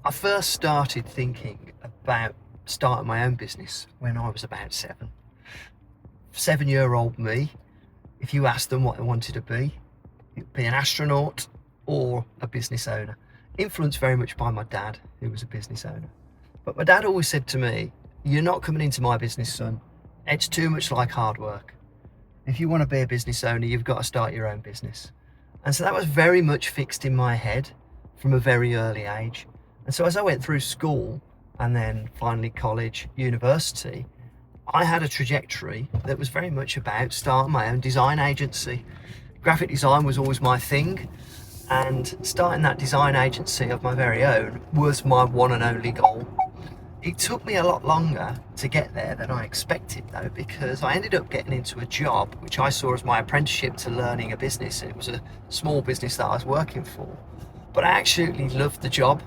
I first started thinking about starting my own business when I was about seven. 7-year-old me, if you asked them what they wanted to be, it'd be an astronaut or a business owner. Influenced very much by my dad, who was a business owner. But my dad always said to me, "You're not coming into my business, son. It's too much like hard work. If you want to be a business owner, you've got to start your own business." And so that was very much fixed in my head from a very early age. And so as I went through school and then finally college, university, I had a trajectory that was very much about starting my own design agency. Graphic design was always my thing, and starting that design agency of my very own was my one and only goal. It took me a lot longer to get there than I expected, though, because I ended up getting into a job which I saw as my apprenticeship to learning a business. It was a small business that I was working for, but I absolutely loved the job,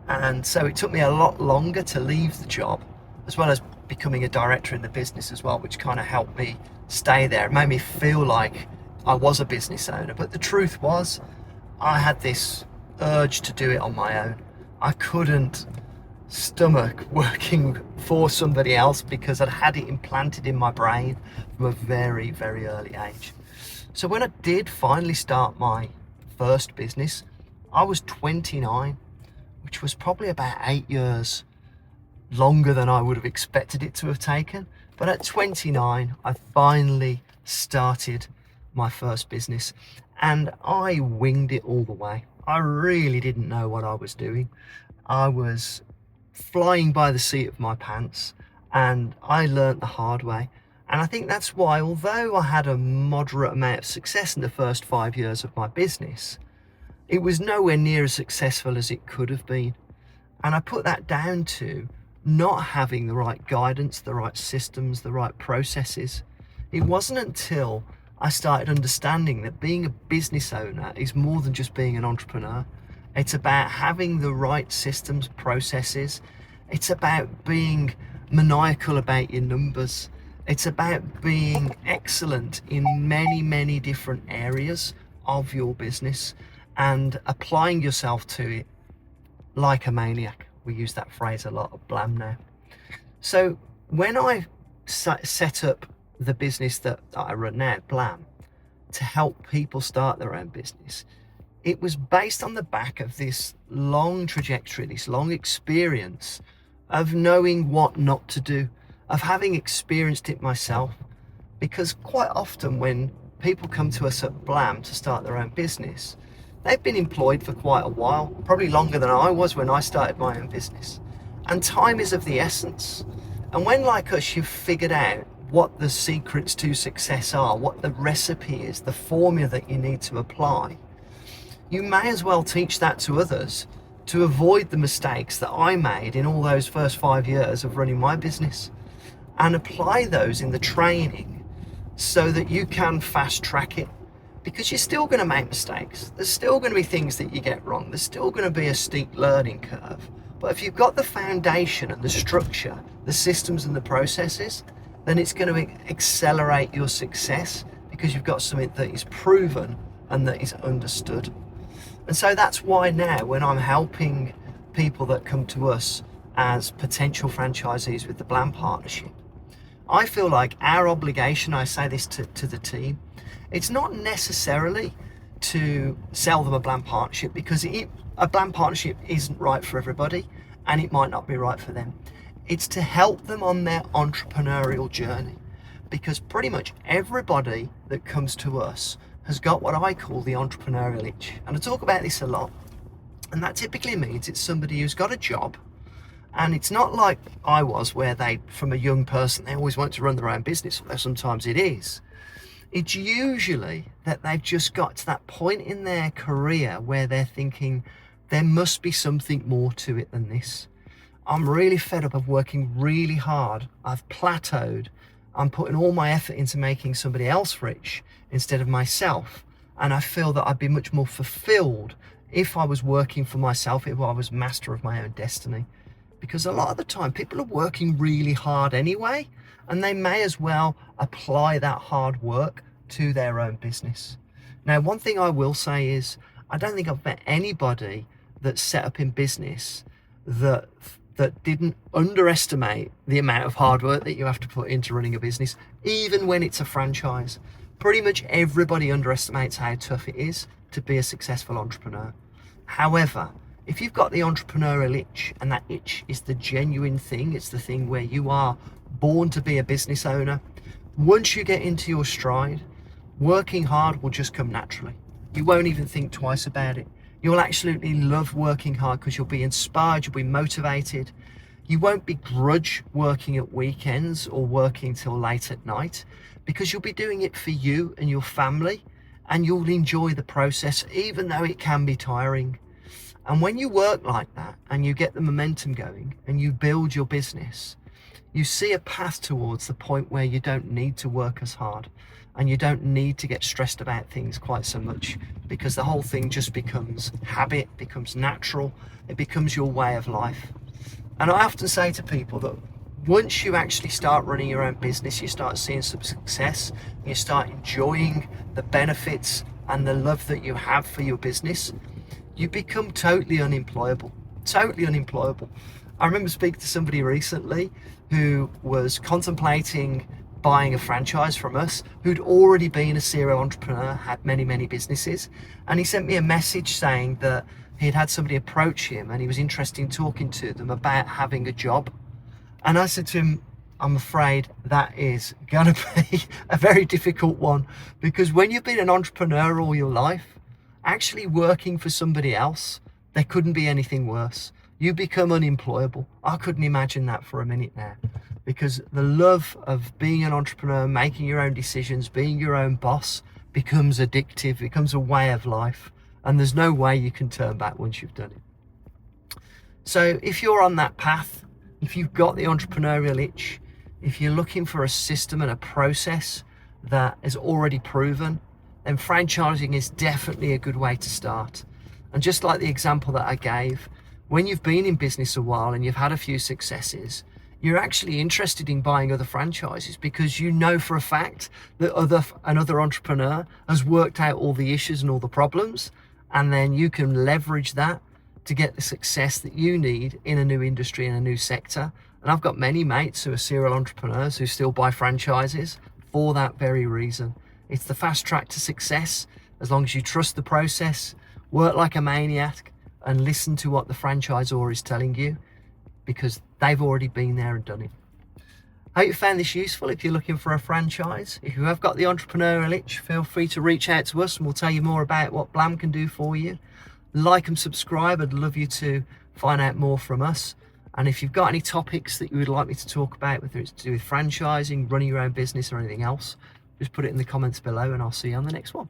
and so it took me a lot longer to leave the job, as well as becoming a director in the business as well, which kind of helped me stay there. It made me feel like I was a business owner, but the truth was I had this urge to do it on my own. I couldn't stomach working for somebody else because I'd had it implanted in my brain from a very, very early age. So when I did finally start my first business, I was 29, which was probably about 8 years longer than I would have expected it to have taken. But at 29, I finally started my first business, and I winged it all the way. I really didn't know what I was doing. I was flying by the seat of my pants, and I learnt the hard way. And I think that's why, although I had a moderate amount of success in the first 5 years of my business, it was nowhere near as successful as it could have been. And I put that down to not having the right guidance, the right systems, the right processes. It wasn't until I started understanding that being a business owner is more than just being an entrepreneur. It's about having the right systems, processes. It's about being maniacal about your numbers. It's about being excellent in many, many different areas of your business and applying yourself to it like a maniac. We use that phrase a lot of Blam now. So when I set up the business that I run now, Blam, to help people start their own business, it was based on the back of this long trajectory, this long experience of knowing what not to do, of having experienced it myself. Because quite often when people come to us at Blam to start their own business, they've been employed for quite a while, probably longer than I was when I started my own business. And time is of the essence. And when, like us, you've figured out what the secrets to success are, what the recipe is, the formula that you need to apply, you may as well teach that to others to avoid the mistakes that I made in all those first 5 years of running my business, and apply those in the training so that you can fast track it. Because you're still going to make mistakes. There's still going to be things that you get wrong. There's still going to be a steep learning curve. But if you've got the foundation and the structure, the systems and the processes, then it's going to accelerate your success because you've got something that is proven and that is understood. And so that's why now when I'm helping people that come to us as potential franchisees with the Blam partnership, I feel like our obligation, I say this to the team, it's not necessarily to sell them a Blam partnership, because a Blam partnership isn't right for everybody and it might not be right for them. It's to help them on their entrepreneurial journey, because pretty much everybody that comes to us has got what I call the entrepreneurial itch. And I talk about this a lot. And that typically means it's somebody who's got a job, and it's not like I was, where they, from a young person, they always want to run their own business, although sometimes it is. It's usually that they've just got to that point in their career where they're thinking, there must be something more to it than this. I'm really fed up of working really hard. I've plateaued. I'm putting all my effort into making somebody else rich instead of myself. And I feel that I'd be much more fulfilled if I was working for myself, if I was master of my own destiny. Because a lot of the time people are working really hard anyway, and they may as well apply that hard work to their own business. Now, one thing I will say is, I don't think I've met anybody that's set up in business that didn't underestimate the amount of hard work that you have to put into running a business, even when it's a franchise. Pretty much everybody underestimates how tough it is to be a successful entrepreneur. However, if you've got the entrepreneurial itch, and that itch is the genuine thing, it's the thing where you are born to be a business owner, once you get into your stride, working hard will just come naturally. You won't even think twice about it. You'll absolutely love working hard because you'll be inspired, you'll be motivated. You won't begrudge working at weekends or working till late at night, because you'll be doing it for you and your family, and you'll enjoy the process, even though it can be tiring. And when you work like that and you get the momentum going and you build your business, you see a path towards the point where you don't need to work as hard and you don't need to get stressed about things quite so much, because the whole thing just becomes habit, becomes natural, it becomes your way of life. And I often say to people that once you actually start running your own business, you start seeing some success, you start enjoying the benefits and the love that you have for your business, you become totally unemployable. I remember speaking to somebody recently who was contemplating buying a franchise from us, who'd already been a serial entrepreneur, had many businesses, and he sent me a message saying that he'd had somebody approach him and he was interested in talking to them about having a job. And I said to him, I'm afraid that is gonna be a very difficult one, because when you've been an entrepreneur all your life, actually working for somebody else, there couldn't be anything worse. You become unemployable. I couldn't imagine that for a minute now, because the love of being an entrepreneur, making your own decisions, being your own boss becomes addictive, becomes a way of life, and there's no way you can turn back once you've done it. So if you're on that path, if you've got the entrepreneurial itch, if you're looking for a system and a process that is already proven, then franchising is definitely a good way to start. And just like the example that I gave, when you've been in business a while and you've had a few successes, you're actually interested in buying other franchises because you know for a fact that another entrepreneur has worked out all the issues and all the problems, and then you can leverage that to get the success that you need in a new industry, in a new sector. And I've got many mates who are serial entrepreneurs who still buy franchises for that very reason. It's the fast track to success, as long as you trust the process, work like a maniac, and listen to what the franchisor is telling you, because they've already been there and done it. I hope you found this useful. If you're looking for a franchise, if you have got the entrepreneurial itch, feel free to reach out to us and we'll tell you more about what Blam can do for you. Like and subscribe. I'd love you to find out more from us. And if you've got any topics that you would like me to talk about, whether it's to do with franchising, running your own business or anything else, just put it in the comments below and I'll see you on the next one.